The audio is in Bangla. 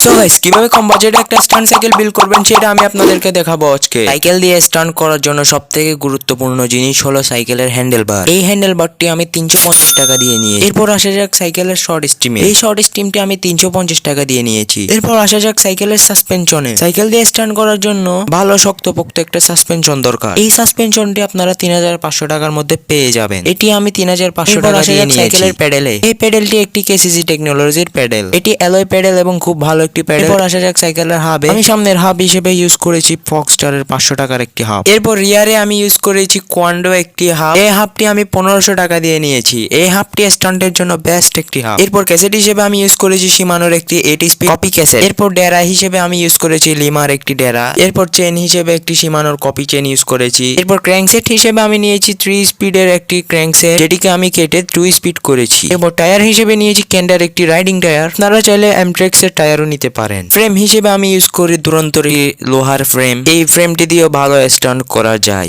সো গাইস কিভাবে কম বাজেটে একটা স্টান্ট সাইকেল বিল্ড করবেন সেটা আমি আপনাদেরকে দেখাবো আজকে। সাইকেল দিয়ে স্টান্ট করার জন্য সবথেকে গুরুত্বপূর্ণ জিনিস হলো সাইকেলের হ্যান্ডেল বার। এই হ্যান্ডেল বারটি আমি 350 টাকা দিয়ে নিয়েছি। এরপর আসা যাক সাইকেলের শর্ট স্ট্রিমে। এই শর্ট স্ট্রিমটি আমি 350 টাকা দিয়ে নিয়েছি। এরপর আসা যাক সাইকেলের সাসপেনশনে। সাইকেল দিয়ে স্টান্ট করার জন্য ভালো শক্তপোক্ত একটা সাসপেনশন দরকার। এই সাসপেনশনটি আপনারা 3500 টাকার মধ্যে পেয়ে যাবেন। এটি আমি 3500 টাকা দিয়ে নিয়েছি। সাইকেলের প্যাডেলে, এই প্যাডেলটি একটি কেসিসি টেকনোলজির প্যাডেল। এটি অ্যালয় প্যাডেল এবং খুব ভালো একটি প্যাডেল। এরপর আসা যাক সাইকেলের হাবে। আমি সামনের হাব হিসেবে ইউজ করেছি ফক্সটারের 500 টাকার একটি হাব। এরপর রিয়ারে আমি ইউজ করেছি কোয়ান্ডো একটি হাব। এই হাবটি আমি 1500 টাকা দিয়ে নিয়েছি। এই হাবটি স্টান্টের জন্য বেস্ট একটি হাব। এরপর ক্যাসেট হিসেবে আমি ইউজ করেছি শিমানোর একটি 8 স্পিড কপি ক্যাসেট। এরপর ডেরা হিসেবে আমি ইউজ করেছি লিমার একটি ডেরা। এরপর চেন হিসেবে একটি শিমানোর কপি চেন ইউজ করেছি। এরপর ক্র্যাঙ্কসেট হিসেবে আমি নিয়েছি 3 স্পিডের একটি ক্র্যাঙ্কসেট, যেটিকে আমি কেটে 2 স্পিড করেছি। এরপর টায়ার হিসেবে নিয়েছি কেন্ডার একটি রাইডিং টায়ার। আপনারা চাইলে এমট্রেক্সের টায়ারও নিতে পারেন। ফ্রেম হিসেবে আমি ইউজ করি দুরন্তরি লোহার ফ্রেম। এই ফ্রেমটি দিয়েও ভালো স্টান্ট করা যায়।